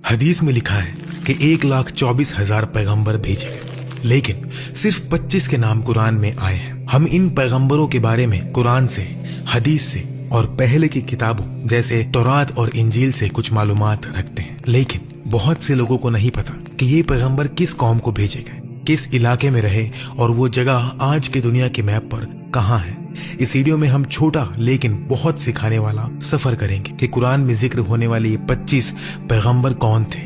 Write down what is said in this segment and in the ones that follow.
حدیث میں لکھا ہے کہ 1,24,000 پیغمبر بھیجے گئے، لیکن صرف 25 کے نام قرآن میں آئے ہیں۔ ہم ان پیغمبروں کے بارے میں قرآن سے، حدیث سے اور پہلے کی کتابوں جیسے تورات اور انجیل سے کچھ معلومات رکھتے ہیں، لیکن بہت سے لوگوں کو نہیں پتا کہ یہ پیغمبر کس قوم کو بھیجے گئے، کس علاقے میں رہے اور وہ جگہ آج کی دنیا کے میپ پر کہاں ہے۔ اس ویڈیو میں ہم چھوٹا لیکن بہت سکھانے والا سفر کریں گے کہ قرآن میں ذکر ہونے والے یہ 25 پیغمبر کون تھے،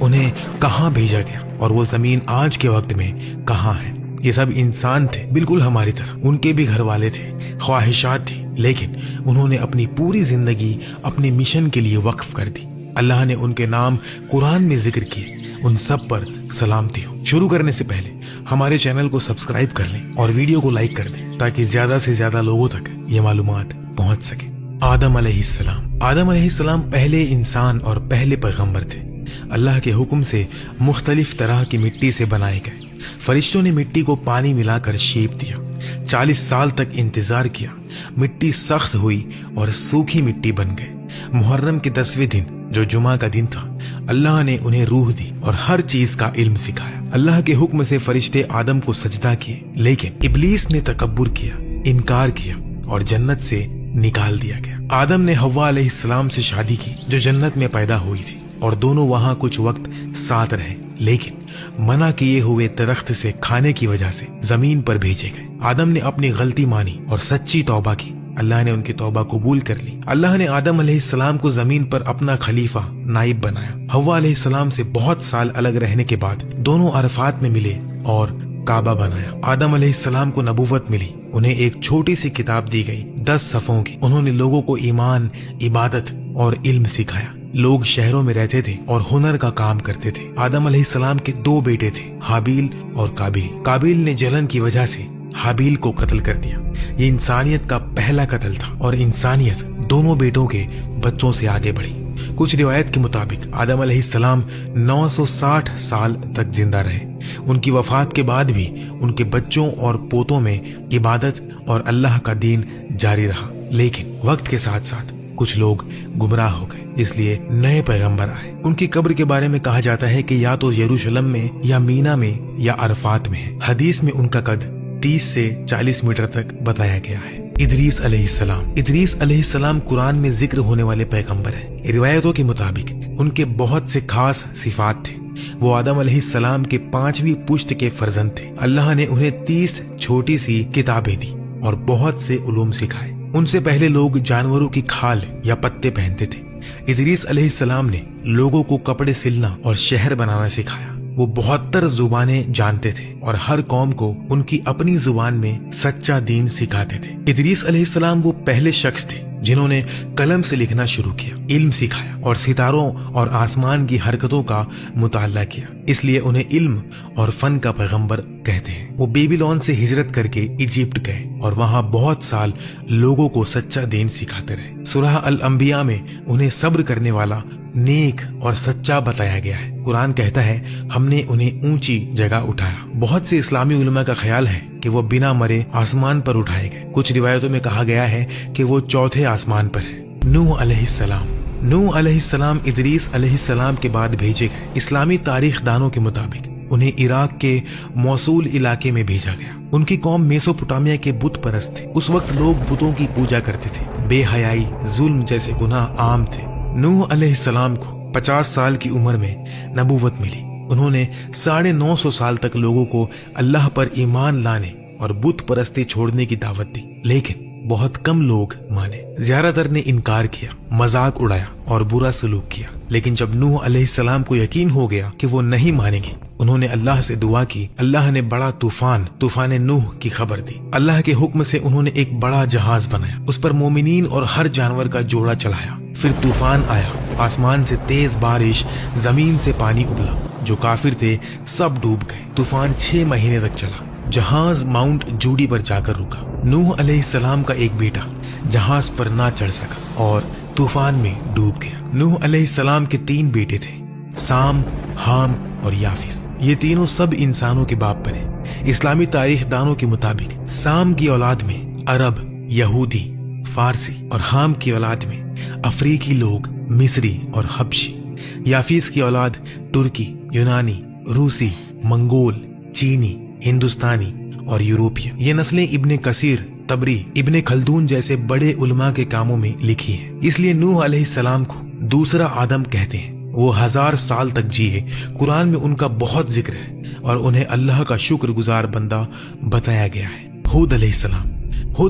انہیں کہاں بھیجا گیا اور وہ زمین آج کے وقت میں کہاں ہے۔ یہ سب انسان تھے، بالکل ہماری طرح، ان کے بھی گھر والے تھے، خواہشات تھی، لیکن انہوں نے اپنی پوری زندگی اپنے مشن کے لیے وقف کر دی۔ اللہ نے ان کے نام قرآن میں ذکر کیے، ان سب پر سلامتی ہو۔ شروع کرنے سے پہلے ہمارے چینل کو سبسکرائب کر لیں اور ویڈیو کو لائک کر دیں تاکہ زیادہ سے زیادہ لوگوں تک یہ معلومات پہنچ سکے۔ آدم علیہ السلام۔ آدم علیہ السلام پہلے انسان اور پہلے پیغمبر تھے۔ اللہ کے حکم سے مختلف طرح کی مٹی سے بنائے گئے۔ فرشتوں نے مٹی کو پانی ملا کر شیپ دیا، 40 سال تک انتظار کیا، مٹی سخت ہوئی اور سوکھی مٹی بن گئے۔ محرم کے 10ویں دن جو جمعہ کا دن تھا، اللہ نے انہیں روح دی اور ہر چیز کا علم سکھایا۔ اللہ کے حکم سے فرشتے آدم کو سجدہ کیے، لیکن ابلیس نے تکبر کیا، انکار کیا اور جنت سے نکال دیا گیا۔ آدم نے حوا علیہ السلام سے شادی کی جو جنت میں پیدا ہوئی تھی، اور دونوں وہاں کچھ وقت ساتھ رہے، لیکن منع کیے ہوئے درخت سے کھانے کی وجہ سے زمین پر بھیجے گئے۔ آدم نے اپنی غلطی مانی اور سچی توبہ کی، اللہ نے ان کی توبہ قبول کر لی۔ اللہ نے آدم علیہ السلام کو زمین پر اپنا خلیفہ، نائب بنایا۔ حوا علیہ السلام سے بہت سال الگ رہنے کے بعد دونوں عرفات میں ملے اور کعبہ بنایا۔ آدم علیہ السلام کو نبوت ملی، انہیں ایک چھوٹی سی کتاب دی گئی 10 صفحوں کی۔ انہوں نے لوگوں کو ایمان، عبادت اور علم سکھایا۔ لوگ شہروں میں رہتے تھے اور ہنر کا کام کرتے تھے۔ آدم علیہ السلام کے 2 بیٹے تھے، حابیل اور قابیل۔ قابیل نے جلن کی وجہ سے حابیل کو قتل کر دیا۔ یہ انسانیت کا پہلا قتل تھا اور انسانیت دونوں بیٹوں کے بچوں سے آگے بڑھی۔ کچھ روایت کے مطابق آدم علیہ السلام 960 سال تک زندہ رہے۔ ان کی وفات کے بعد بھی ان کے بچوں اور پوتوں میں عبادت اور اللہ کا دین جاری رہا، لیکن وقت کے ساتھ ساتھ کچھ لوگ گمراہ ہو گئے، اس لیے نئے پیغمبر آئے۔ ان کی قبر کے بارے میں کہا جاتا ہے کہ یا تو یروشلم میں یا مینا میں یا عرفات میں ہے۔ حدیث میں ان کا قد 30 سے 40 میٹر تک بتایا گیا ہے۔ ادریس علیہ السلام۔ ادریس علیہ السلام قرآن میں ذکر ہونے والے پیغمبر ہیں۔ روایتوں کے مطابق ان کے بہت سے خاص صفات تھے۔ وہ آدم علیہ السلام کے 5ویں پشت کے فرزند تھے۔ اللہ نے انہیں 30 چھوٹی سی کتابیں دی اور بہت سے علوم سکھائے۔ ان سے پہلے لوگ جانوروں کی کھال یا پتے پہنتے تھے۔ ادریس علیہ السلام نے لوگوں کو کپڑے سلنا اور شہر بنانا سکھایا۔ وہ 72 زبانیں جانتے تھے اور ہر قوم کو ان کی اپنی زبان میں سچا دین سکھاتے تھے۔ ادریس علیہ السلام وہ پہلے شخص تھے جنہوں نے قلم سے لکھنا شروع کیا، علم سکھایا اور ستاروں اور آسمان کی حرکتوں کا مطالعہ کیا، اس لیے انہیں علم اور فن کا پیغمبر کہتے ہیں۔ وہ بیبیلون سے ہجرت کر کے ایجپٹ گئے اور وہاں بہت سال لوگوں کو سچا دین سکھاتے رہے۔ سورہ الانبیاء میں انہیں صبر کرنے والا، نیک اور سچا بتایا گیا ہے۔ قرآن کہتا ہے ہم نے انہیں اونچی جگہ اٹھایا۔ بہت سے اسلامی علماء کا خیال ہے کہ وہ بنا مرے آسمان پر اٹھائے گئے۔ کچھ روایتوں میں کہا گیا ہے کہ وہ 4تھے آسمان پر ہے۔ نوح علیہ السلام۔ نوح علیہ السلام ادریس علیہ السلام کے بعد بھیجے گئے۔ اسلامی تاریخ دانوں کے مطابق انہیں عراق کے موصول علاقے میں بھیجا گیا۔ ان کی قوم میسوپوٹامیہ کے بت پرست تھے۔ اس وقت لوگ بتوں کی پوجا کرتے تھے۔ بے حیائی، ظلم جیسے گناہ عام تھے۔ نوح علیہ السلام کو 50 سال کی عمر میں نبوت ملی۔ انہوں نے 950 سال تک لوگوں کو اللہ پر ایمان لانے اور بت پرستی چھوڑنے کی دعوت دی، لیکن بہت کم لوگ مانے۔ زیادہ تر نے انکار کیا، مذاق اڑایا اور برا سلوک کیا۔ لیکن جب نوح علیہ السلام کو یقین ہو گیا کہ وہ نہیں مانیں گے، انہوں نے اللہ سے دعا کی۔ اللہ نے بڑا طوفان نوح کی خبر دی۔ اللہ کے حکم سے انہوں نے ایک بڑا جہاز بنایا، اس پر مومنین اور ہر جانور کا جوڑا چڑھایا۔ پھر طوفان آیا، آسمان سے تیز بارش، زمین سے پانی ابلا۔ جو کافر تھے سب ڈوب گئے۔ طوفان 6 مہینے تک چلا۔ جہاز ماؤنٹ جوڈی پر جا کر رکا۔ نوح علیہ السلام کا ایک بیٹا جہاز پر نہ چڑھ سکا اور طوفان میں ڈوب گیا۔ نوح علیہ السلام کے 3 بیٹے تھے، سام، حام اور یافس۔ یہ تینوں سب انسانوں کے باپ بنے۔ اسلامی تاریخ دانوں کے مطابق سام کی اولاد میں عرب، یہودی، فارسی اور حام کی اولاد میں افریقی لوگ، مصری اور حبشی۔ याफीस की औलाद तुर्की, यूनानी, रूसी, मंगोल, चीनी, हिंदुस्तानी और यूरोपीय। ये नस्लें इब्ने कसीर, तबरी, इब्ने खल्दून जैसे बड़े उलमा के कामों में लिखी है। इसलिए नूह अलैहिस्सलाम को दूसरा आदम कहते हैं। वो 1000 साल तक जिए। कुरान में उनका बहुत जिक्र है और उन्हें अल्लाह का शुक्रगुजार बंदा बताया गया है। हूद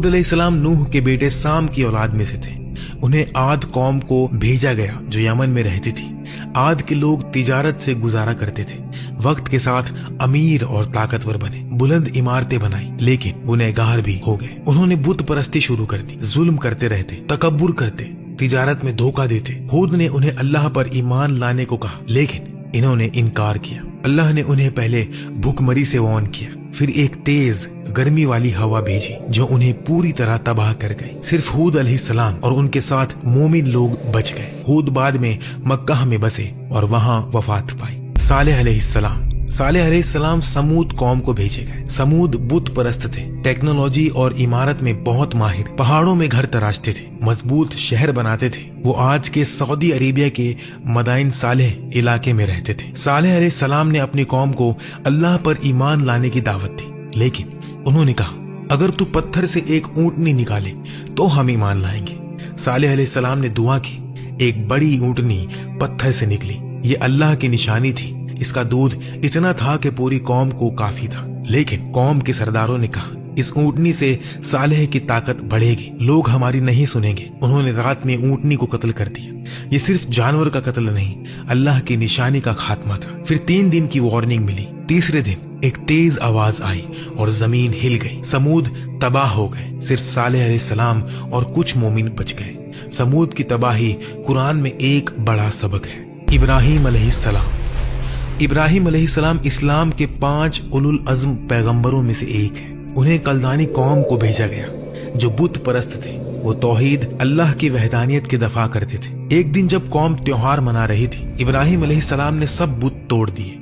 अलैहिस्सलाम नूह के बेटे साम की औलाद में से थे। उन्हें आद कौम को भेजा गया जो यमन में रहती थी। आद के लोग तिजारत से गुजारा करते थे। वक्त के साथ अमीर और ताकतवर बने, बुलंद इमारतें बनाई, लेकिन गुनहगार भी हो गए। उन्होंने बुत परस्ती शुरू कर दी, जुल्म करते रहते, तकब्बुर करते, तिजारत में धोखा देते। हूद ने उन्हें अल्लाह पर ईमान लाने को कहा, लेकिन इन्होंने इनकार किया। अल्लाह ने उन्हें पहले भूखमरी से वार्न किया, फिर एक तेज गर्मी वाली हवा भेजी जो उन्हें पूरी तरह तबाह कर गई। सिर्फ हूद अलैहिस्सलाम और उनके साथ मोमिन लोग बच गए। हूद बाद में मक्का में बसे और वहां वफात पाई। सालेह अलैहिस्सलाम समूद कौम को भेजे गए। समूद बुत परस्त थे, टेक्नोलॉजी और इमारत में बहुत माहिर, पहाड़ों में घर तराशते थे, मजबूत शहर बनाते थे। वो आज के सऊदी अरेबिया के मदाइन सालेह इलाके में रहते थे। सालेह अलैहिस्सलाम ने अपनी कौम को अल्लाह पर ईमान लाने की दावत दी, लेकिन उन्होंने कहा, अगर तू पत्थर से एक ऊंटनी निकाले तो हम ईमान लाएंगे। सालेह अलैहिस्सलाम ने दुआ की, एक बड़ी ऊंटनी पत्थर से निकली। ये अल्लाह की निशानी थी। इसका दूध इतना था कि पूरी कौम को काफी था। लेकिन कौम के सरदारों ने कहा, इस ऊंटनी से सालेह की ताकत बढ़ेगी, लोग हमारी नहीं सुनेंगे। उन्होंने रात में ऊंटनी को कत्ल कर दिया। ये सिर्फ जानवर का कत्ल नहीं, अल्लाह की निशानी का खात्मा था। फिर 3 दिन की वार्निंग मिली। तीसरे दिन एक तेज आवाज आई और जमीन हिल गई। समूद तबाह हो गए। सिर्फ सालेह अलैहिस्सलाम और कुछ मोमिन बच गए। समूद की तबाही कुरान में एक बड़ा सबक है। इब्राहिम अलैहिस्सलाम इस्लाम के 5 उलुल अज़्म पैगंबरों में से एक है। उन्हें कल्दानी कौम को भेजा गया जो बुत परस्त थे। वो तौहीद, अल्लाह की वहदानियत के दफा करते थे। एक दिन जब कौम त्योहार मना रही थी, इब्राहिम अलैहिस्सलाम ने सब बुत तोड़ दिए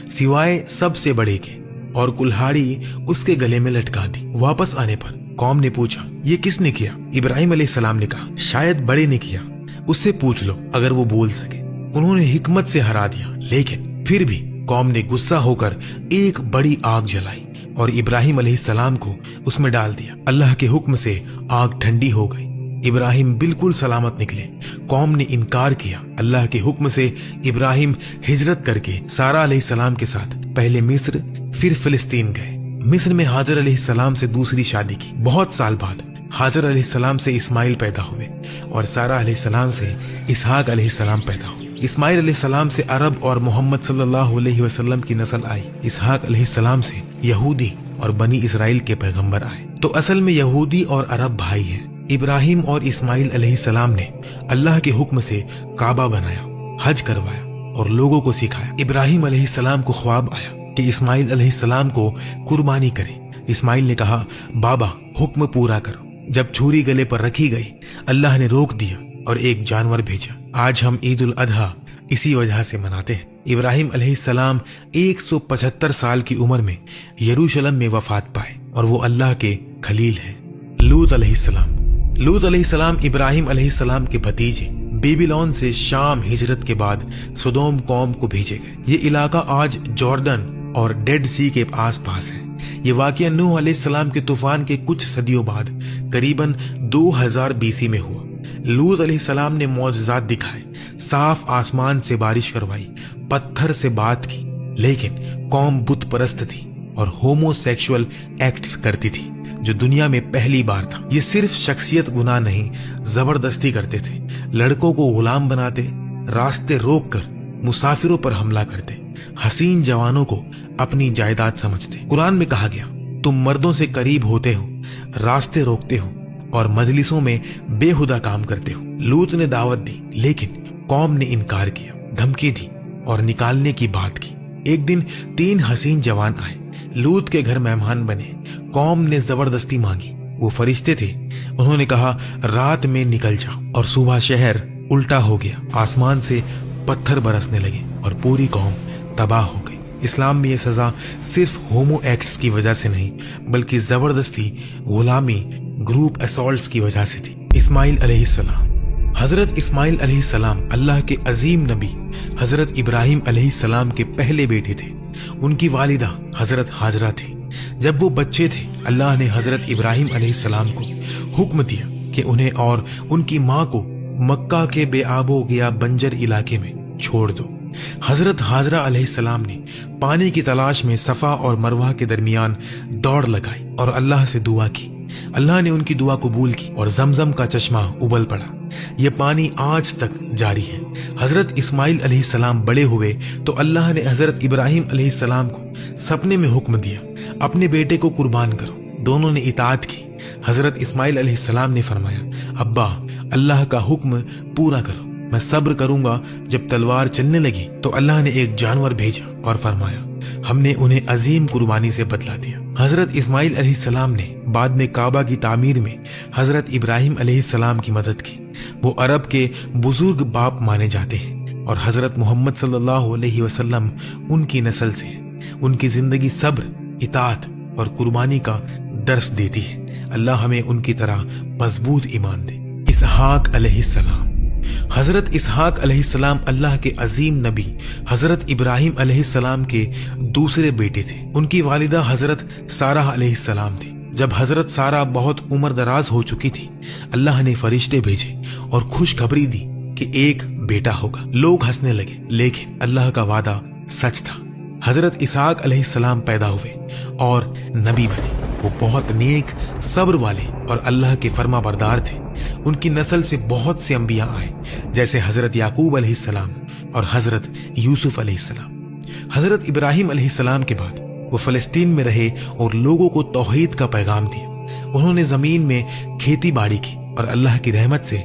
सिवाय सबसे बड़े के, और कुल्हाड़ी उसके गले में लटका दी। वापस आने पर कौम ने पूछा, ये किसने किया? इब्राहिम अलैहिस्सलाम ने कहा, शायद बड़े ने किया, उससे पूछ लो अगर वो बोल सके। उन्होंने हिकमत से हरा दिया, लेकिन फिर भी कौम ने गुस्सा होकर एक बड़ी आग जलाई और इब्राहिम अलैहिस्सलाम को उसमें डाल दिया। अल्लाह के हुक्म से आग ठंडी हो गई। इब्राहिम बिल्कुल सलामत निकले। कौम ने इनकार किया। अल्लाह के हुक्म से इब्राहिम हिजरत करके सारा अलैहिस्सलाम के साथ पहले मिस्र फिर फिलिस्तीन गए। मिस्र में हाजर अलैहिस्सलाम से दूसरी शादी की। बहुत साल बाद हाजर अलैहिस्सलाम से इस्माइल पैदा हुए और सारा अलैहिस्सलाम से इसहाक अलैहिस्सलाम पैदा हुए। इस्माइल अलैहिस्सलाम से अरब और मोहम्मद सल्लल्लाहु अलैहि वसल्लम की नस्ल आई। इसहाक अलैहिस्सलाम से यहूदी और बनी इसराइल के पैगंबर आए। तो असल में यहूदी और अरब भाई हैं। इब्राहिम और इस्माइल अलैहिस्सलाम ने अल्लाह के हुक्म से काबा बनाया, हज करवाया और लोगों को सिखाया। इब्राहिम अलैहिस्सलाम को ख्वाब आया कि इस्माइल अलैहिस्सलाम को कुर्बानी करे। इस्माइल ने कहा, बाबा हुक्म पूरा करो। जब छुरी गले पर रखी गई, अल्लाह ने रोक दिया और एक जानवर भेजा। आज हम ईद उल अधा इसी वजह से मनाते हैं। इब्राहिम अलैहिस्सलाम 175 साल की उम्र में यरूशलेम में वफात पाए और वो अल्लाह के खलील हैं। लूत अलैहिस्सलाम इब्राहिम अलैहिस्सलाम के भतीजे बेबीलोन से शाम हिजरत के बाद सदोम कौम को भेजे गए। ये इलाका आज जॉर्डन और डेड सी के आसपास है। ये वाकया नूह अलैहिस्सलाम के तूफान के कुछ सदियों बाद करीबन 2000 बीसी में हुआ। लूत अलैहिस्सलाम ने मौजज़ात दिखाए, साफ आसमान से बारिश करवाई, पत्थर से बात की, लेकिन कौम बुत परस्त थी और होमोसेक्सुअल एक्ट्स करती थी, जो दुनिया में पहली बार था। ये सिर्फ शख्सियत गुनाह नहीं, जबरदस्ती करते थे। लड़कों को गुलाम बनाते, रास्ते रोक कर मुसाफिरों पर हमला करते, हसीन जवानों को अपनी जायदाद समझते। कुरान में कहा गया, तुम मर्दों से करीब होते हो, रास्ते रोकते हो और मजलिसों में बेहुदा काम करते हो। लूत ने दावत दी, लेकिन कौम ने इनकार किया, धमकी दी और निकालने की बात की। एक दिन 3 हसीन जवान आए, लूत के घर मेहमान बने। कौम ने जबरदस्ती मांगी। वो फरिश्ते थे। उन्होंने कहा, रात में निकल जाओ, और सुबह शहर उल्टा हो गया। आसमान से पत्थर बरसने लगे और पूरी कौम तबाह हो गई। इस्लाम में ये सजा सिर्फ होमो एक्ट्स की वजह से नहीं, बल्कि जबरदस्ती, गुलामी, ग्रुप असॉल्ट्स की वजह से थी। इस्माइल अलैहिस्सलाम हजरत इस्माइल अलैहिस्सलाम अल्लाह के अजीम नबी हजरत इब्राहिम अलैहिस्सलाम के पहले बेटे थे। उनकी वालिदा हजरत हाजरा थी। जब वो बच्चे थे, अल्लाह ने हजरत इब्राहिम अलैहिस्सलाम को हुक्म दिया कि उन्हें और उनकी माँ को मक्का के बेआबो गया बंजर इलाके में छोड़ दो। हजरत हाजरा अलैहिस्सलाम ने पानी की तलाश में सफा और मरवा के दरमियान दौड़ लगाई और अल्लाह से दुआ की। अल्लाह ने उनकी दुआ कबूल की और जमजम का चश्मा उबल पड़ा। यह पानी आज तक जारी है। हजरत इस्माइल अलैहिस्सलाम बड़े हुए तो अल्लाह ने हजरत इब्राहिम अलैहिस्सलाम को सपने में हुक्म दिया, अपने बेटे को कुर्बान करो। दोनों ने इताअत की। हजरत इस्माइल अलैहिस्सलाम ने फरमाया, अब्बा, अल्लाह का हुक्म पूरा करो, मैं सब्र करूंगा। जब तलवार चलने लगी तो अल्लाह ने एक जानवर भेजा और फरमाया, हमने उन्हें अजीम कुर्बानी से बदला दिया। हजरत इस्माइल अलैहिस्सलाम ने बाद में काबा की तामीर में हजरत इब्राहिम अलैहिस्सलाम की मदद की। वो अरब के बुजुर्ग बाप माने जाते हैं और हजरत मोहम्मद सल्लल्लाहु अलैहि वसल्लम उनकी नस्ल से हैं। उनकी जिंदगी सब्र, इताअत और कुर्बानी का दर्स देती है। अल्लाह हमें उनकी तरह मजबूत ईमान दे। इसहाक अलैहिस्सलाम। हजरत इसहाक अलैहिस्सलाम अल्लाह के अजीम नबी हजरत इब्राहिम अलैहिस्सलाम के दूसरे बेटे थे। उनकी वालिदा हजरत सारा अलैहिस्सलाम थी। जब हजरत सारा बहुत उम्र दराज हो चुकी थी, अल्लाह ने फरिश्ते भेजे और खुशखबरी दी कि एक बेटा होगा। लोग हंसने लगे, लेकिन अल्लाह का वादा सच था। हजरत इसहाक अलैहिस्सलाम पैदा हुए और नबी बने। वो बहुत नेक, सब्र वाले और अल्लाह के फर्मा बरदार थे। उनकी नस्ल से बहुत से अंबिया आए, जैसे हजरत याकूब अलैहिस्सलाम और हजरत यूसुफ अलैहिस्सलाम। हजरत इब्राहिम अलैहिस्सलाम के बाद वो फलस्तीन में रहे और लोगों को तौहीद का पैगाम दिया। उन्होंने जमीन में खेती बाड़ी की और अल्लाह की रहमत से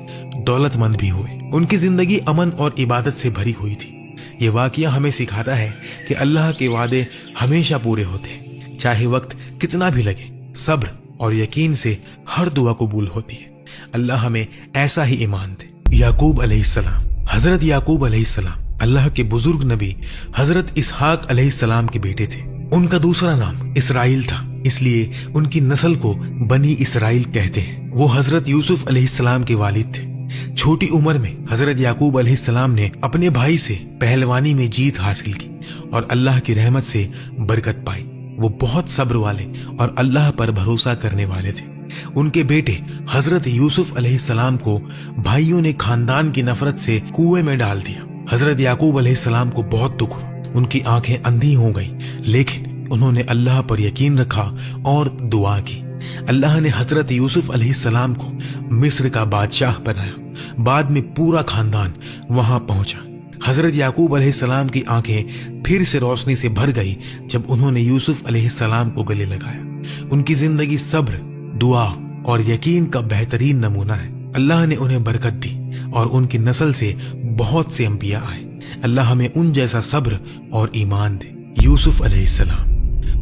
दौलतमंद भी हुए। उनकी जिंदगी अमन और इबादत से भरी हुई थी। ये वाकया हमें सिखाता है कि अल्लाह के वादे हमेशा पूरे होते हैं, चाहे वक्त कितना भी लगे। सब्र और यकीन से हर दुआ कबूल होती है। अल्लाह हमें ऐसा ही ईमान दे। याकूब अलैहिस्सलाम। हजरत याकूब अलैहिस्सलाम अल्लाह के बुजुर्ग नबी हजरत इसहाक अलैहिस्सलाम के बेटे थे। उनका दूसरा नाम इसराइल था, इसलिए उनकी नस्ल को बनी इसराइल कहते हैं। वो हजरत यूसुफ अलैहिस्सलाम के वालिद थे। छोटी उम्र में हजरत याकूब अलैहिस्सलाम ने अपने भाई से पहलवानी में जीत हासिल की और अल्लाह की रहमत से बरकत पाई। वो बहुत सब्र वाले और अल्लाह पर भरोसा करने वाले थे। उनके बेटे हजरत यूसुफ अलैहिस्सलाम को भाइयों ने खानदान की नफरत से कुएं में डाल दिया। हजरत याकूब अलैहिस्सलाम को बहुत दुख हुआ। उनकी आंखें अंधी हो गई, लेकिन उन्होंने अल्लाह पर यकीन रखा और दुआ की। अल्लाह ने हजरत यूसुफ अलैहिस्सलाम को मिस्र का बादशाह बनाया। बाद में पूरा खानदान वहां पहुंचा। हजरत याकूब अलैहिस्सलाम की आंखें फिर से रोशनी से भर गई जब उन्होंने यूसुफ अलैहिस्सलाम को गले लगाया। उनकी जिंदगी सब्र, दुआ और यकीन का बेहतरीन नमूना है। अल्लाह ने उन्हें बरकत दी और उनकी नस्ल से बहुत से अंबिया आए। अल्लाह हमें उन जैसा सब्र और ईमान दे। यूसुफ अलैहिस्सलाम।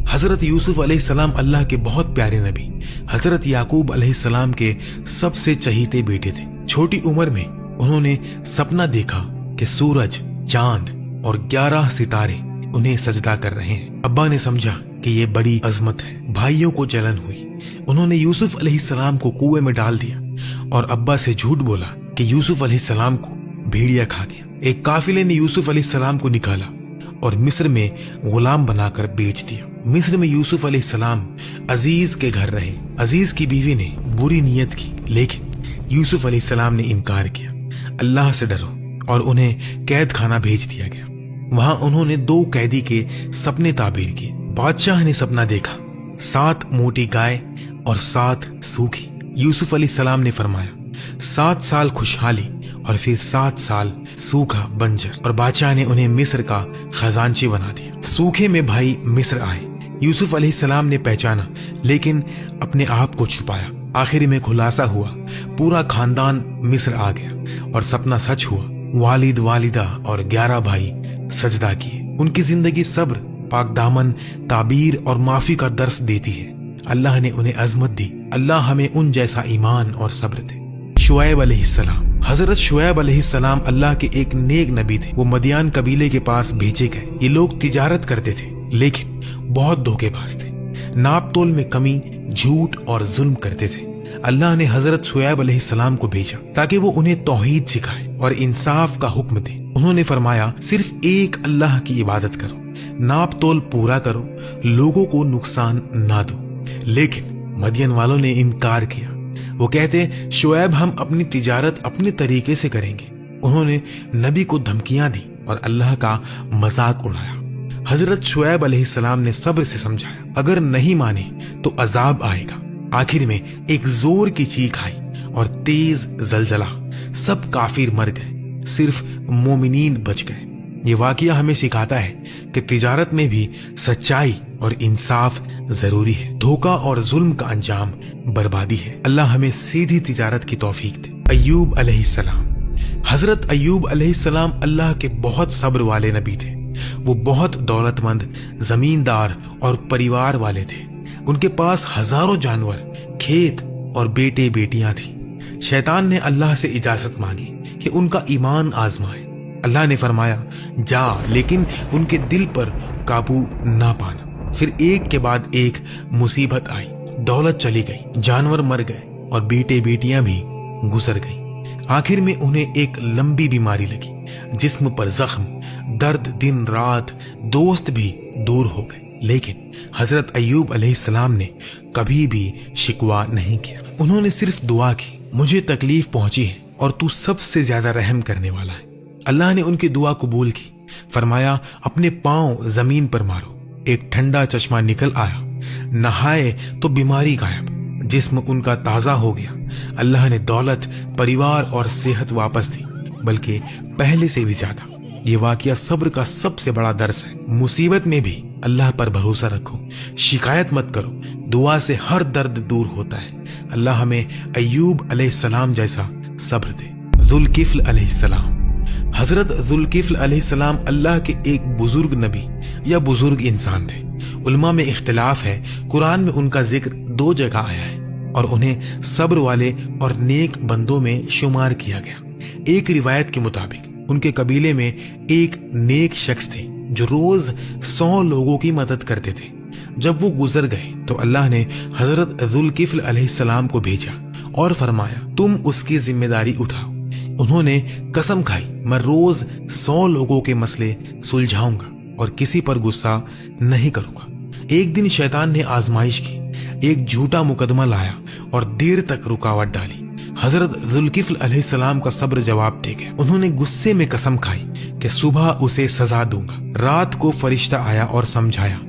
हजरत यूसुफ अलैहिस्सलाम अल्लाह के बहुत प्यारे नबी हजरत याकूब अलैहिस्सलाम के सबसे चहीते बेटे थे। छोटी उम्र में उन्होंने सपना देखा कि सूरज, चांद और 11 सितारे उन्हें सजदा कर रहे हैं। अब्बा ने समझा कि ये बड़ी अजमत है। भाइयों को जलन हुई। उन्होंने यूसुफ अलैहिस्सलाम को कुएं में डाल दिया और अब्बा से झूठ बोला कि यूसुफ अलैहिस्सलाम को भेड़िया खा गया। एक काफिले ने यूसुफ अलैहिस्सलाम को निकाला और मिस्र में गुलाम बनाकर बेच दिया। मिस्र में यूसुफ अलैहिस्सलाम अजीज के घर रहे। अजीज की बीवी ने बुरी नीयत की, लेकिन यूसुफ अलैहिस्सलाम ने इनकार किया। अल्लाह से डरो और उन्हें कैद खाना भेज दिया गया। वहां उन्होंने 2 कैदी के सपने ताबीर किए। बादशाह ने सपना देखा, 7 मोटी गाय और 7 सूखी। यूसुफ अलैहिस्सलाम ने फरमाया, 7 साल खुशहाली और फिर 7 साल सूखा बंजर। और बादशाह ने उन्हें मिस्र का खजांची बना दिया। सूखे में भाई मिस्र आए। यूसुफ अलैहिस्सलाम ने पहचाना, लेकिन अपने आप को छुपाया। आखिर में खुलासा हुआ, पूरा खानदान मिस्र आ गया और सपना सच हुआ। वालिद, वालिदा और 11 भाई सजदा किए। उनकी जिंदगी सब्र, पाकदामन, ताबीर और माफी का दर्स देती है। अल्लाह ने उन्हें अजमत दी। अल्लाह हमें उन जैसा ईमान और सब्र दे। शुएब अलैहिस्सलाम। हजरत शुएब अलैहिस्सलाम अल्लाह के एक नेक नबी थे। वो मदियान कबीले के पास भेजे गए। ये लोग तिजारत करते थे, लेकिन बहुत धोखेबाज थे। नाप तोल में कमी, झूठ और जुल्म करते थे। अल्लाह ने हजरत शुएब अलैहिस्सलाम को भेजा ताकि वो उन्हें तौहीद सिखाए और इंसाफ का हुक्म दे। उन्होंने फरमाया, सिर्फ एक अल्लाह की इबादत करो, नाप तोल पूरा करो, लोगों को नुकसान ना दो। लेकिन मदियन वालों ने इनकार किया। वो कहते, शुएब हम अपनी तिजारत अपने तरीके से करेंगे। उन्होंने नबी को धमकियां दी और अल्लाह का मजाक उड़ाया। हजरत शुएब अलैहिस्सलाम ने सब्र से समझाया, अगर नहीं माने तो अजाब आएगा। आखिर में एक जोर की चीख आई और तेज जलजला, सब काफिर मर गए, सिर्फ मोमिनीन बच गए। ये वाकया हमें सिखाता है कि तिजारत में भी सच्चाई और इंसाफ जरूरी है। धोखा और जुल्म का अंजाम बर्बादी है। अल्लाह हमें सीधी तिजारत की तौफीक दे। अय्यूब अलैहिस्सलाम। हजरत अय्यूब अलैहिस्सलाम अल्लाह के बहुत सब्र वाले नबी थे। वो बहुत दौलतमंद, जमींदार और परिवार वाले थे। उनके पास हजारों जानवर, खेत और बेटे बेटियां थी। शैतान ने अल्लाह से इजाजत मांगी कि उनका ईमान आजमाए। अल्लाह ने फरमाया, जा, लेकिन उनके दिल पर काबू ना पाना। फिर एक के बाद एक मुसीबत आई। दौलत चली गई, जानवर मर गए और बेटे बेटियां भी गुजर गई। आखिर में उन्हें एक लंबी बीमारी लगी, जिस्म पर जख्म, दर्द दिन रात, दोस्त भी दूर हो गए। लेकिन हजरत अय्यूब अलैहिस्सलाम ने कभी भी शिकवा नहीं किया। उन्होंने सिर्फ दुआ की, मुझे तकलीफ पहुंची है और तू सबसे ज्यादा रहम करने वाला है। अल्लाह ने उनकी दुआ कबूल की। फरमाया, अपने पांव जमीन पर मारो। एक ठंडा चश्मा निकल आया। नहाए तो बीमारी गायब, जिस्म उनका ताजा हो गया। अल्लाह ने दौलत, परिवार और सेहत वापस दी, बल्कि पहले से भी ज्यादा। ये वाकया सब्र का सबसे बड़ा दर्स है। मुसीबत में भी अल्लाह पर भरोसा रखो, शिकायत मत करो, दुआ से हर दर्द दूर होता है। अल्लाह हमें अय्यूब अलैहिस्सलाम जैसा सब्र दे। जुल्किफ्ल अलैहिस्सलाम। हजरत जुल्किफ्ल अलैहिस्सलाम अल्लाह के एक बुजुर्ग नबी या बुजुर्ग इंसान थे। उलमा में इख्तिलाफ है। कुरान में उनका जिक्र 2 जगह आया है और उन्हें सब्र वाले और नेक बंदों में शुमार किया गया। एक रिवायत के मुताबिक उनके कबीले में एक नेक शख्स थे जो रोज 100 लोगों की मदद करते थे। जब वो गुजर गए तो अल्लाह ने हजरत जुल्किफ्ल अलैहिस्सलाम को भेजा और फरमाया, तुम उसकी जिम्मेदारी उठाओ। उन्होंने कसम खाई, मैं रोज 100 लोगों के मसले सुलझाऊंगा और किसी पर गुस्सा नहीं करूंगा। एक दिन शैतान ने आजमाइश की, एक झूठा मुकदमा लाया और देर तक रुकावट डाली। हजरत जुल्किफ्ल अलैहिस्सलाम का सब्र जवाब दे गया। उन्होंने गुस्से में कसम खाई कि सुबह उसे सजा दूंगा। रात को फरिश्ता आया और समझाया,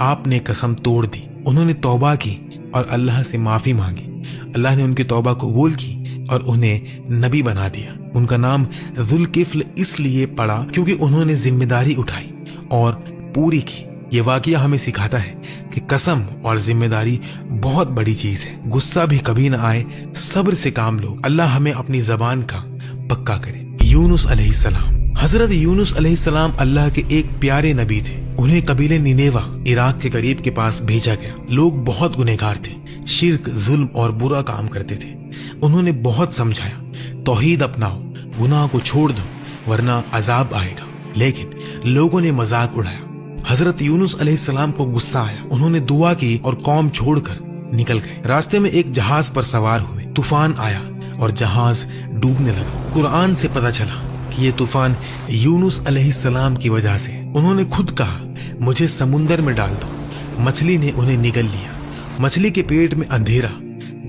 आपने कसम तोड़ दी। उन्होंने तौबा की और अल्लाह से माफी मांगी। अल्लाह ने उनकी तौबा कबूल की और उन्हें नबी बना दिया। उनका नाम जुल्किफ्ल इसलिए पड़ा क्योंकि उन्होंने जिम्मेदारी उठाई और पूरी की। ये वाकया हमें सिखाता है कि कसम और जिम्मेदारी बहुत बड़ी चीज है। गुस्सा भी कभी ना आए, सब्र से काम लो। अल्लाह हमें अपनी जबान का पक्का करे। यूनुस अलैहिस्सलाम। हजरत यूनुस अलैहिस्सलाम अल्लाह के एक प्यारे नबी थे। उन्हें कबीले निनेवा, इराक के करीब के पास भेजा गया। लोग बहुत गुनहगार थे, शिर्क, जुल्म और बुरा काम करते थे। उन्होंने बहुत समझाया, तौहीद अपनाओ, गुनाह को छोड़ दो वरना अजाब आएगा। लेकिन लोगों ने मजाक उड़ाया। हजरत यूनुस अलैहिस्सलाम को गुस्सा आया। उन्होंने दुआ की और कौम छोड़कर निकल गए। रास्ते में एक जहाज पर सवार हुए। तूफान आया और जहाज डूबने लगा। कुरान से पता चला कि ये तूफान यूनुस अलैहिस्सलाम की वजह से। उन्होंने खुद कहा, मुझे समुंदर में डाल दो। मछली ने उन्हें निगल लिया। मछली के पेट में अंधेरा,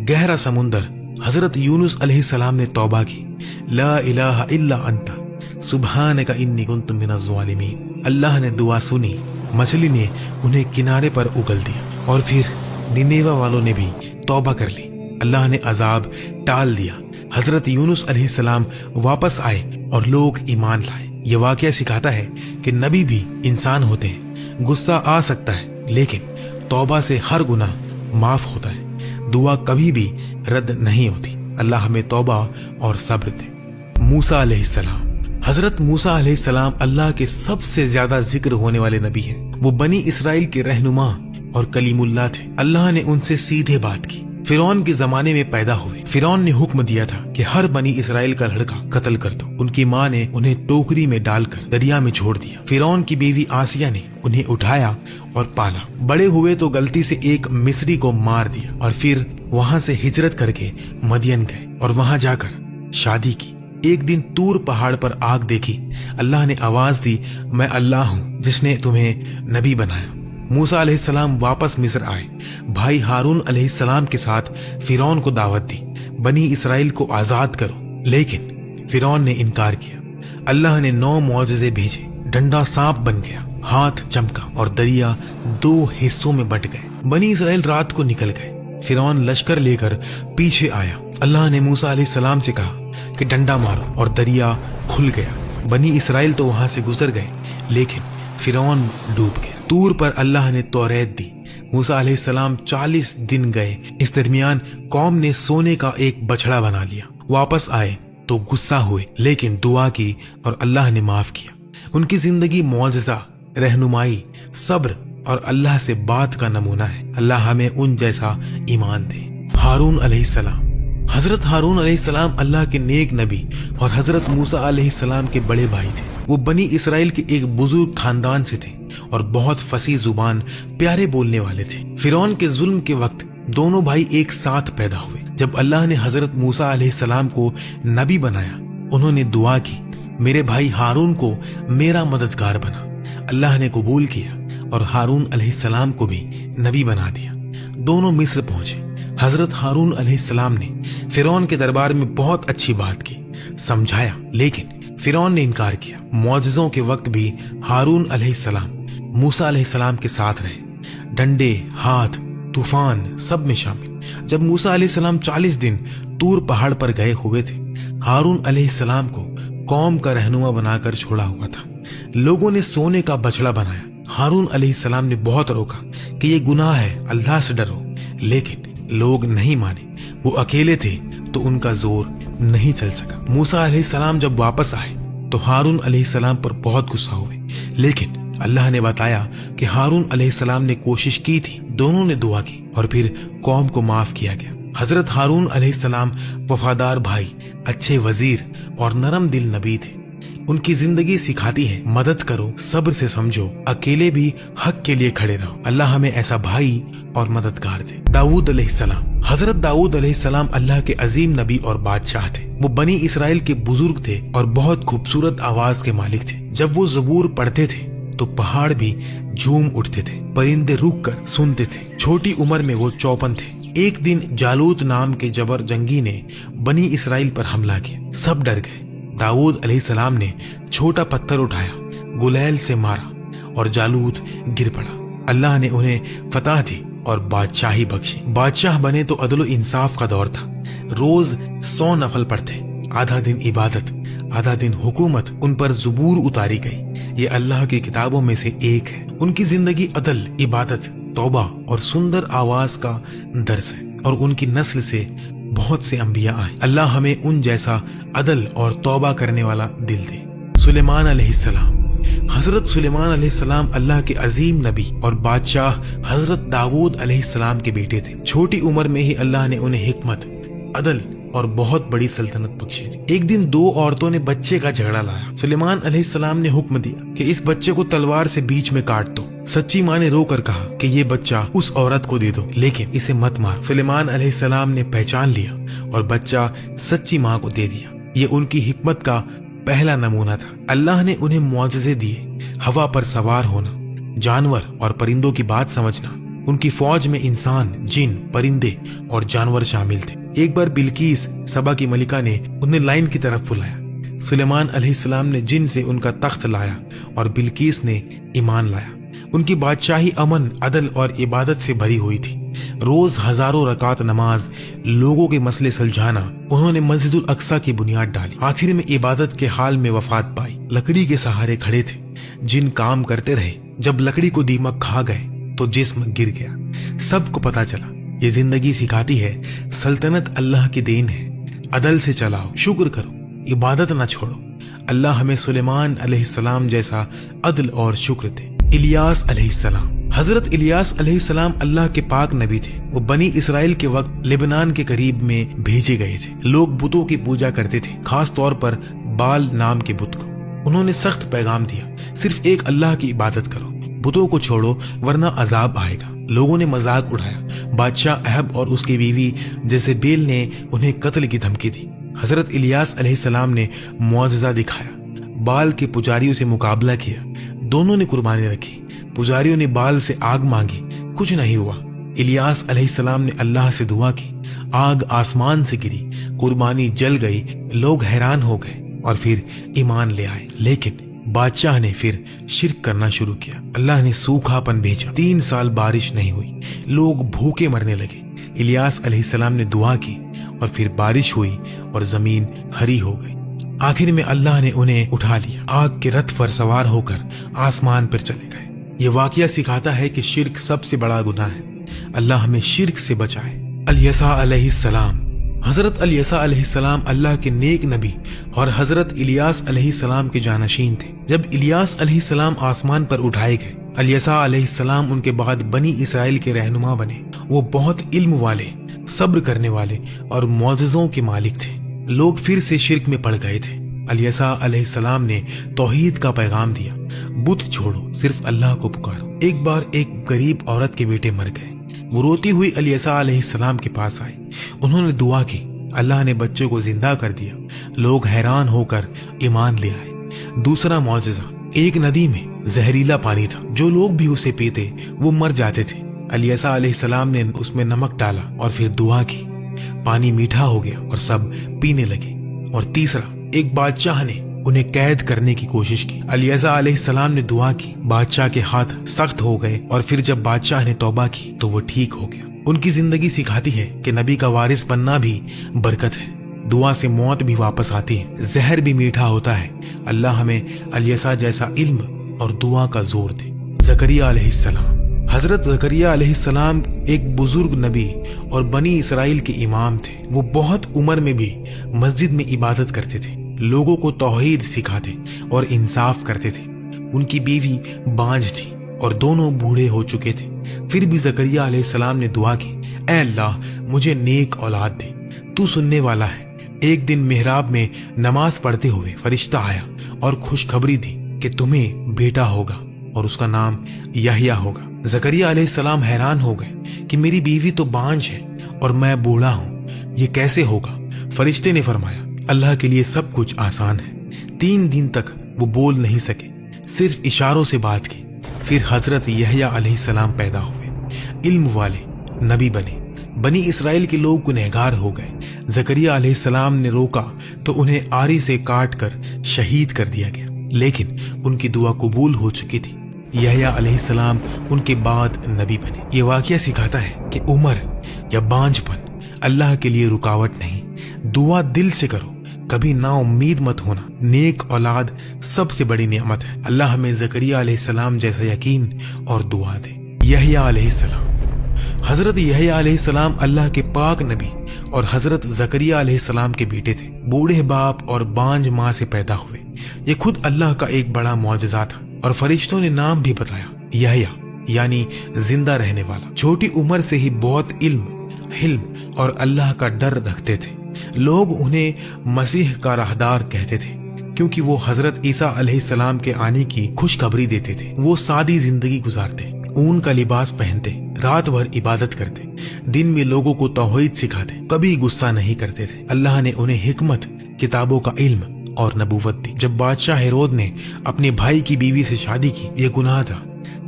गहरा समुंदर। हजरत यूनुस अलैहिस्सलाम ने तौबा की, ला इलाहा इल्ला अंता सुब्हानका इन्नी कुन्तु मिनज़ ज़ालिमीन। अल्लाह ने दुआ सुनी। मछली ने उन्हें किनारे पर उगल दिया और फिर निनेवा वालों ने भी तौबा कर ली। अल्लाह ने अजाब टाल दिया। हजरत यूनुस अलैहिस्सलाम वापस आए और लोग ईमान लाए। ये वाकया सिखाता है कि नबी भी इंसान होते हैं। गुस्सा आ सकता है, लेकिन तौबा से हर गुनाह माफ होता है। दुआ कभी भी रद्द नहीं होती। अल्लाह हमें तौबा और सब्र दे। मूसा अलैहिस्सलाम। हजरत मूसा अलैहिस्सलाम अल्लाह के सबसे ज्यादा जिक्र होने वाले नबी हैं। वो बनी इसराइल के रहनुमा और कलीमुल्लाह थे। अल्लाह ने उनसे सीधे बात की। फिरौन के जमाने में पैदा हुए। फिरौन ने हुक्म दिया था कि हर बनी इसराइल का लड़का कत्ल कर दो। उनकी माँ ने उन्हें टोकरी में डालकर दरिया में छोड़ दिया। फिरौन की बीवी आसिया ने उन्हें उठाया और पाला। बड़े हुए तो गलती से एक मिस्री को मार दिया और फिर वहां से हिजरत करके मदियन गए और वहां जाकर शादी की। एक दिन तूर पहाड़ पर आग देखी। अल्लाह ने आवाज दी, मैं अल्लाह हूँ जिसने तुम्हें नबी बनाया। मूसा अलैहिस्सलाम वापस मिस्र आए। भाई हारून अलैहिस्सलाम के साथ फिरौन को दावत दी, बनी इसराइल को आजाद करो, लेकिन फिरौन ने इनकार किया। अल्लाह ने 9 मौजज़े भेजे। डंडा सांप बन गया, हाथ चमका और दरिया 2 हिस्सों में बंट गए। बनी इसराइल रात को निकल गए। फिरौन लश्कर लेकर पीछे आया। अल्लाह ने मूसा अलैहिस्सलाम से कहा कि डंडा मारो और दरिया खुल गया। बनी इसराइल तो वहां से गुजर गए, लेकिन फिरौन डूब गया। तूर पर अल्लाह ने तौरेत दी। मूसा अलैहिस्सलाम 40 दिन गए। इस दरमियान कौम ने सोने का एक बछड़ा बना लिया। वापस आए तो गुस्सा हुए, लेकिन दुआ की और अल्लाह ने माफ किया। उनकी जिंदगी मौजज़ा, रहनुमाई, सब्र और अल्लाह से बात का नमूना है। अल्लाह हमें उन जैसा ईमान दे। हारून अलैहिस्सलाम। हजरत हारून अलैहिस्सलाम अल्लाह के नेक नबी और हजरत मूसा अलैहिस्सलाम के बड़े भाई थे। वो बनी इसराइल के एक बुजुर्ग खानदान से थे और बहुत फसी जुबान, प्यारे बोलने वाले थे। फिरौन के जुल्म के वक्त दोनों भाई एक साथ पैदा हुए। जब अल्लाह ने हजरत मूसा अलैहिस्सलाम को नबी बनाया, उन्होंने दुआ की, मेरे भाई हारून को मेरा मददगार बना। अल्लाह ने कबूल किया और हारून अलैहिस्सलाम को भी नबी बना दिया। दोनों मिस्र पहुंचे। हजरत हारून अलैहिस्सलाम ने फिरौन के दरबार में बहुत अच्छी बात की, समझाया, लेकिन फिरौन ने इनकार किया। मौजज़ों के वक्त भी हारून अलैहिस्सलाम मूसा अलैहिस्सलाम के साथ रहे। डंडे, हाथ, तूफान सब में शामिल। जब मूसा अलैहिस्सलाम 40 दिन तूर पहाड़ पर गए हुए थे, हारून अलैहिस्सलाम को कौम का रहनुमा बनाकर छोड़ा हुआ था। लोगों ने सोने का बछड़ा बनाया। हारून अलैहिस्सलाम ने बहुत रोका कि ये गुनाह है, अल्लाह से डरो, लेकिन लोग नहीं माने। वो अकेले थे तो उनका जोर नहीं चल सका। मूसा अलैहिस्सलाम जब वापस आए तो हारून अलैहिस्सलाम पर बहुत गुस्सा हुए, लेकिन अल्लाह ने बताया कि हारून अलैहिस्सलाम ने कोशिश की थी। दोनों ने दुआ की और फिर कौम को माफ किया गया। हजरत हारून अलैहिस्सलाम वफादार भाई, अच्छे वजीर और नरम दिल नबी थे। उनकी जिंदगी सिखाती है, मदद करो, सब्र से समझो, अकेले भी हक के लिए खड़े रहो। अल्लाह हमें ऐसा भाई और मददगार दे। दाऊद अलैहिस्सलाम। हजरत दाऊद अलैहिस्सलाम अल्लाह के अजीम नबी और बादशाह थे। वो बनी इसराइल के बुजुर्ग थे और बहुत खूबसूरत आवाज के मालिक थे। जब वो ज़बूर पढ़ते थे तो पहाड़ भी झूम उठते थे, परिंदे रुक कर सुनते थे। छोटी उम्र में वो चौपन थे। एक दिन जालूत नाम के जबर जंगी ने बनी इसराइल पर हमला किया। सब डर गए। दाऊद अलैहिस्सलाम ने छोटा पत्थर उठाया, गुलैल से मारा और जालूत गिर पड़ा। अल्लाह ने उन्हें फतह दी और बादशाही बख्शी। बादशाह बने तो अदल इंसाफ का दौर था। रोज 100 नफल पढ़ते, आधा दिन इबादत, आधा दिन हुकूमत। उन पर ज़बूर उतारी गई। ये अल्लाह की किताबों में से एक है। उनकी जिंदगी अदल, इबादत, तौबा और सुंदर आवाज का दर्स है और उनकी नस्ल से बहुत से अंबिया आए। अल्लाह हमें उन जैसा अदल और तौबा करने वाला दिल दे। सुलेमान अलैहिस्सलाम। हजरत सुलेमान अलैहिस्सलाम अल्लाह के अजीम नबी और बादशाह हजरत दाऊद अलैहिस्सलाम के बेटे थे। छोटी उम्र में ही अल्लाह ने उन्हें हिकमत, अदल और बहुत बड़ी सल्तनत बख्शी थी। एक दिन 2 औरतों ने बच्चे का झगड़ा लाया। सुलेमान अलैहिस्सलाम ने हुक्म दिया कि इस बच्चे को तलवार से बीच में काट दो। सच्ची माँ ने रोकर कहा कि ये बच्चा उस औरत को दे दो, लेकिन इसे मत मार। सुलेमान अलैहिस्सलाम ने पहचान लिया और बच्चा सच्ची माँ को दे दिया। ये उनकी हिकमत का पहला नमूना था। अल्लाह ने उन्हें मुआजिज़े दिए, हवा पर सवार होना, जानवर और परिंदों की बात समझना। उनकी फौज में इंसान, जिन, परिंदे और जानवर शामिल थे। एक बार बिल्कीस, सबा की मलिका ने उन्हें लाइन की तरफ बुलाया। सुलेमान अलैहिस्सलाम ने जिन से उनका तख्त लाया और बिल्कीस ने ईमान लाया। उनकी बादशाही अमन, अदल और इबादत से भरी हुई थी। रोज हजारों रकात नमाज, लोगों के मसले सुलझाना। उन्होंने मस्जिदुल अक्सा की बुनियाद डाली। आखिर में इबादत के हाल में वफात पाई। लकड़ी के सहारे खड़े थे। जिन काम करते रहे। जब लकड़ी को दीमक खा गए तो जिस्म गिर गया। सबको पता चला। ये जिंदगी सिखाती है, सल्तनत अल्लाह की देन है। अदल से चलाओ, शुक्र करो, इबादत न छोड़ो। अल्लाह हमें सुलेमान अलैहिस्सलाम जैसा अदल और शुक्र दे। इलियास अलैहिस्सलाम। हजरत इलियास अलैहिस्सलाम अल्लाह के पाक नबी थे। वो बनी इसराइल के वक्त लेबनान के करीब में भेजे गए थे। लोग बुतों की पूजा करते थे, खास तौर पर बाल नाम के बुत को। उन्होंने सख्त पैगाम दिया, सिर्फ एक अल्लाह की इबादत करो, बुतों को छोड़ो वरना अजाब आएगा। लोगों ने मजाक उड़ाया। बादशाह अहब और उसकी बीवी जेज़ेबेल ने उन्हें कत्ल की धमकी दी। हजरत इलियास अलैहिस्सलाम ने मुआजिजा दिखाया, बाल के पुजारियों से मुकाबला किया। दोनों ने कुर्बानी रखी। पुजारियों ने बाल से आग मांगी, कुछ नहीं हुआ। इलियास अलैहिस्सलाम ने अल्लाह से दुआ की, आग आसमान से गिरी, कुर्बानी जल गई। लोग हैरान हो गए और फिर ईमान ले आए। लेकिन बादशाह ने फिर शिर्क करना शुरू किया। अल्लाह ने सूखापन भेजा, 3 साल बारिश नहीं हुई। लोग भूखे मरने लगे। इलियास अलैहिस्सलाम ने दुआ की और फिर बारिश हुई और जमीन हरी हो गई। आखिर में अल्लाह ने उन्हें उठा लिया, आग के रथ पर सवार होकर आसमान पर चले गए। ये वाकया सिखाता है कि शिर्क सबसे बड़ा गुनाह है। अल्लाह हमें शिर्क से बचाए। अल-यसा अलैहिस्सलाम, हजरत अल-यसा अलैहिस्सलाम अल्लाह के नेक नबी और हजरत इलियास अलैहिस्सलाम के जानशीन थे। जब इलियास अलैहिस्सलाम आसमान पर उठाए गए, अल-यसा अलैहिस्सलाम उनके बाद बनी इसराइल के रहनुमा बने। वो बहुत इल्म वाले, सब्र करने वाले और मौजज़ों के मालिक थे। लोग फिर से शिर्क में पड़ गए थे। अल-यसा अलैहिस्सलाम ने तौहीद का पैगाम दिया, बुत छोड़ो, सिर्फ अल्लाह को पुकारो। एक बार एक गरीब औरत के बेटे मर गए। वो रोती हुई अल-यसा अलैहिस्सलाम के पास आई। उन्होंने दुआ की, अल्लाह ने बच्चे को जिंदा कर दिया। लोग हैरान होकर ईमान ले आए। दूसरा मौजज़ा, एक नदी में जहरीला पानी था। जो लोग भी उसे पीते वो मर जाते थे। अल-यसा अलैहिस्सलाम ने उसमें नमक डाला और फिर दुआ की, पानी मीठा हो गया और सब पीने लगे। और तीसरा, एक बादशाह ने उन्हें कैद करने की कोशिश की। अल-यसा अलैहिस्सलाम ने दुआ की, बादशाह के हाथ सख्त हो गए और फिर जब बादशाह ने तौबा की तो वो ठीक हो गया। उनकी जिंदगी सिखाती है कि नबी का वारिस बनना भी बरकत है। दुआ से मौत भी वापस आती है, जहर भी मीठा होता है। अल्लाह हमें अल-यसा जैसा इल्म और दुआ का जोर दे। ज़करिया अलैहिस्सलाम, हजरत ज़करिया अलैहिस्सलाम एक बुजुर्ग नबी और बनी इसराइल के इमाम थे। वो बहुत उम्र में भी मस्जिद में इबादत करते थे, लोगों को तौहीद सिखाते और इंसाफ करते थे। उनकी बीवी बांझ थी और दोनों बूढ़े हो चुके थे। फिर भी ज़करिया अलैहिस्सलाम ने दुआ की, ऐ अल्लाह मुझे नेक औलाद दे, तू सुनने वाला है। एक दिन मेहराब में नमाज पढ़ते हुए फरिश्ता आया और खुशखबरी दी कि तुम्हें बेटा होगा और उसका नाम यहया होगा। ज़करिया अलैहिस्सलाम हैरान हो गए कि मेरी बीवी तो बांझ है और मैं बूढ़ा हूँ, ये कैसे होगा। फरिश्ते ने फरमाया, अल्लाह के लिए सब कुछ आसान है। 3 दिन तक वो बोल नहीं सके, सिर्फ इशारों से बात की। फिर हजरत यहया अलैहिस्सलाम पैदा हुए, इल्म वाले नबी बने। बनी इसराइल के लोग गुनहगार हो गए। ज़करिया अलैहिस्सलाम ने रोका तो उन्हें आरी से काट कर शहीद कर दिया गया, लेकिन उनकी दुआ कबूल हो चुकी थी। यहया अलैहिस्सलाम उनके बाद नबी बने। ये वाकया सिखाता है कि उम्र या बांझपन अल्लाह के लिए रुकावट नहीं। दुआ दिल से करो, कभी ना उम्मीद मत होना। नेक औलाद सबसे बड़ी नेमत है। अल्लाह हमें ज़करिया अलैहिस्सलाम जैसा यकीन और दुआ दे। यहया अलैहिस्सलाम, हजरत यहया अलैहिस्सलाम अल्लाह के पाक नबी और हजरत ज़करिया अलैहिस्सलाम के बेटे थे। बूढ़े बाप और बांझ माँ से पैदा हुए। ये खुद अल्लाह का एक बड़ा मौजज़ा था। और फरिश्तों ने नाम भी बताया, यहया यानी जिंदा रहने वाला। छोटी उम्र से ही बहुत इल्म, हिल्म और अल्लाह का डर रखते थे। लोग उन्हें मसीह का राहदार कहते थे क्योंकि वो हजरत ईसा अलैहिस्सलाम के आने की खुशखबरी देते थे। वो सादी जिंदगी गुजारते, ऊन का लिबास पहनते, रात भर इबादत करते, दिन में लोगों को तौहीद सिखाते, कभी गुस्सा नहीं करते थे। अल्लाह ने उन्हें हिकमत, किताबों का इल्म और नबूवत दी। जब बादशाह हेरोद ने अपने भाई की बीवी से शादी की, ये गुनाह था।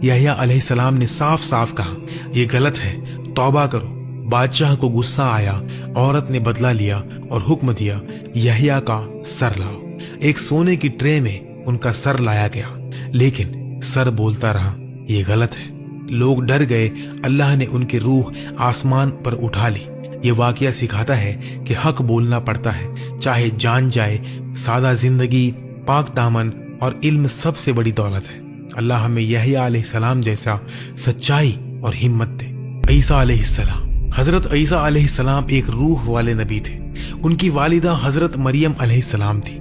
यहया अलैहिस्सलाम ने साफ साफ कहा, ये गलत है, तौबा करो। बादशाह को गुस्सा आया। औरत ने बदला लिया और हुक्म दिया, यहया का सर लाओ। एक सोने की ट्रे में उनका सर लाया गया, लेकिन सर बोलता रहा, ये गलत है। लोग डर गए। अल्लाह ने उनकी रूह आसमान पर उठा ली। ये वाकया सिखाता है कि हक बोलना पड़ता है, चाहे जान जाए। सादा जिंदगी, पाक दामन और इल्म सबसे बड़ी दौलत है। अल्लाह हमें यहया अलैहिस्सलाम जैसा सच्चाई और हिम्मत दे। ईसा अलैहिस्सलाम, हजरत ईसा अलैहिस्सलाम एक रूह वाले नबी थे। उनकी वालिदा हजरत मरियम अलैहिस्सलाम थी,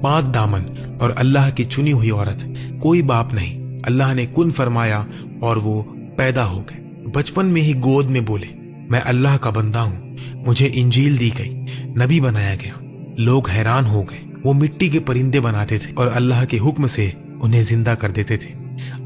पाक दामन और अल्लाह की चुनी हुई औरत। कोई बाप नहीं। अल्लाह ने कुन फरमाया और वो पैदा हो गए। बचपन में ही गोद में बोले, मैं अल्लाह का बंदा हूँ, मुझे इंजील दी गई, नबी बनाया गया। लोग हैरान हो गए। वो मिट्टी के परिंदे बनाते थे और अल्लाह के हुक्म से उन्हें जिंदा कर देते थे।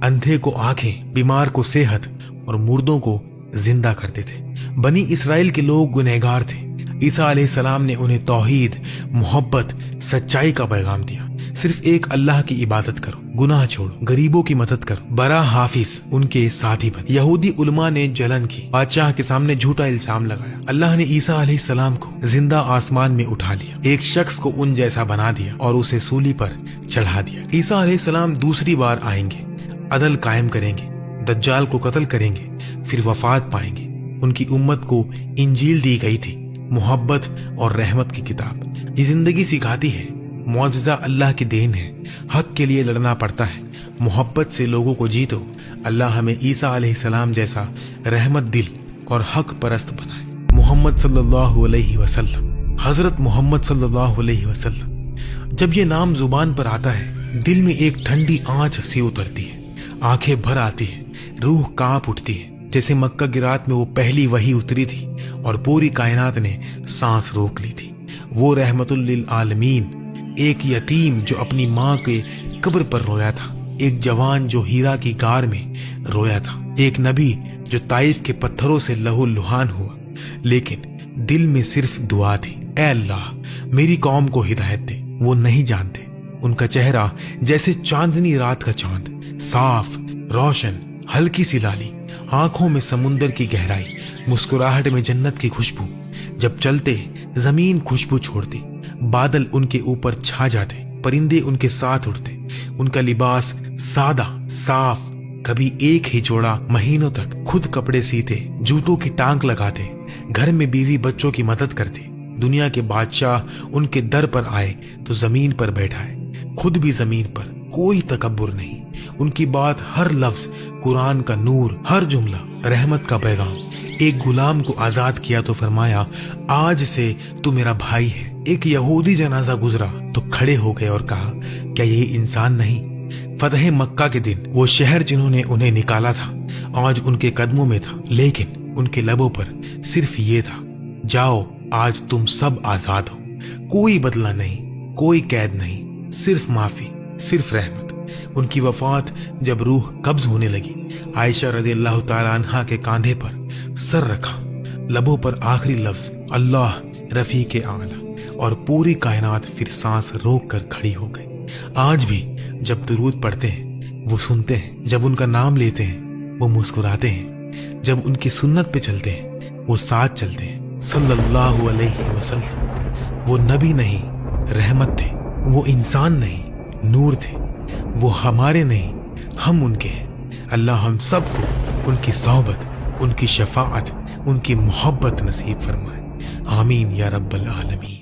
अंधे को आंखें, बीमार को सेहत और मुर्दों को जिंदा करते थे। बनी इसराइल के लोग गुनहगार थे। ईसा अलैहिस्सलाम ने उन्हें तौहीद, मोहब्बत, सच्चाई का पैगाम दिया। सिर्फ एक अल्लाह की इबादत करो, गुनाह छोड़ो, गरीबों की मदद करो। बरा हाफिज उनके साथी बने। यहूदी उलमा ने जलन की, बादशाह के सामने झूठा इल्जाम लगाया। अल्लाह ने ईसा अलैहिस्सलाम को जिंदा आसमान में उठा लिया, एक शख्स को उन जैसा बना दिया और उसे सूली पर चढ़ा दिया। ईसा अलैहिस्सलाम दूसरी बार आएंगे, अदल कायम करेंगे, दज्जाल को कत्ल करेंगे, फिर वफात पाएंगे। उनकी उम्मत को इंजील दी गई थी, मोहब्बत और रहमत की किताब। ये जिंदगी सिखाती है मौजज़ा अल्लाह की देन है, हक के लिए लड़ना पड़ता है, मोहब्बत से लोगों को जीतो। अल्लाह हमें ईसा अलैहिस्सलाम जैसा रहमत दिल और हक परस्त बनाए। मोहम्मद सल्लल्लाहु अलैहि वसल्लम, हजरत मोहम्मद सल्लल्लाहु अलैहि वसल्लम। जब ये नाम जुबान पर आता है, दिल में एक ठंडी आंच सी उतरती है, आंखें भर आती है, रूह कांप उठती है, जैसे मक्का की रात में वो पहली वही उतरी थी और पूरी कायनात ने सांस रोक ली थी। वो रहमतुल लिल आलमीन, एक यतीम जो अपनी माँ के कब्र पर रोया था, एक जवान जो हीरा की गार में रोया था, एक नबी जो ताइफ के पत्थरों से लहू लुहान हुआ, लेकिन दिल में सिर्फ दुआ थी, ऐ अल्लाह मेरी कौम को हिदायत दे। वो नहीं जानते, उनका चेहरा जैसे चांदनी रात का चांद, साफ, रोशन, हल्की सी लाली, आंखों में समुंदर की गहराई, मुस्कुराहट में जन्नत की खुशबू। जब चलते जमीन खुशबू छोड़ती, बादल उनके ऊपर छा जाते, परिंदे उनके साथ उड़ते। उनका लिबास सादा, साफ, कभी एक ही जोड़ा महीनों तक खुद कपड़े सीते, जूतों की टांग लगाते, घर में बीवी बच्चों की मदद करते। दुनिया के बादशाह उनके दर पर आए तो जमीन पर बैठाए, खुद भी जमीन पर, कोई तकब्बुर नहीं। उनकी बात, हर लफ्ज कुरान का नूर, हर जुमला रहमत का पैगाम। एक गुलाम को आजाद किया तो फरमाया, आज से तू मेरा भाई है। एक यहूदी जनाजा गुजरा तो खड़े हो गए और कहा, क्या ये इंसान नहीं? फतह मक्का के दिन वो शहर जिन्होंने उन्हें निकाला था आज उनके कदमों में था, लेकिन उनके लबों पर सिर्फ ये था, जाओ आज तुम सब आजाद हो। कोई बदला नहीं, कोई कैद नहीं, सिर्फ माफी, सिर्फ रहमत। उनकी वफात जब रूह कब्ज होने लगी, आयशा रज़ियल्लाहु ताला अन्हा के कांधे पर सर रखा, लबों पर आखिरी लफ्ज अल्लाह रफीक आला, और पूरी कायनात फिर सांस रोक कर खड़ी हो गई। आज भी जब दुरूद पढ़ते हैं वो सुनते हैं, जब उनका नाम लेते हैं वो मुस्कुराते हैं, जब उनकी सुन्नत पे चलते हैं वो साथ चलते हैं। सल्लल्लाहु अलैहि वसल्लम वो नबी नहीं, रहमत थे। वो इंसान नहीं, नूर थे। वो हमारे नहीं, हम उनके हैं। अल्लाह हम सबको उनकी सोहबत, उनकी शफाअत, उनकी मोहब्बत नसीब फरमाए। आमीन या रब्बल आलमीन।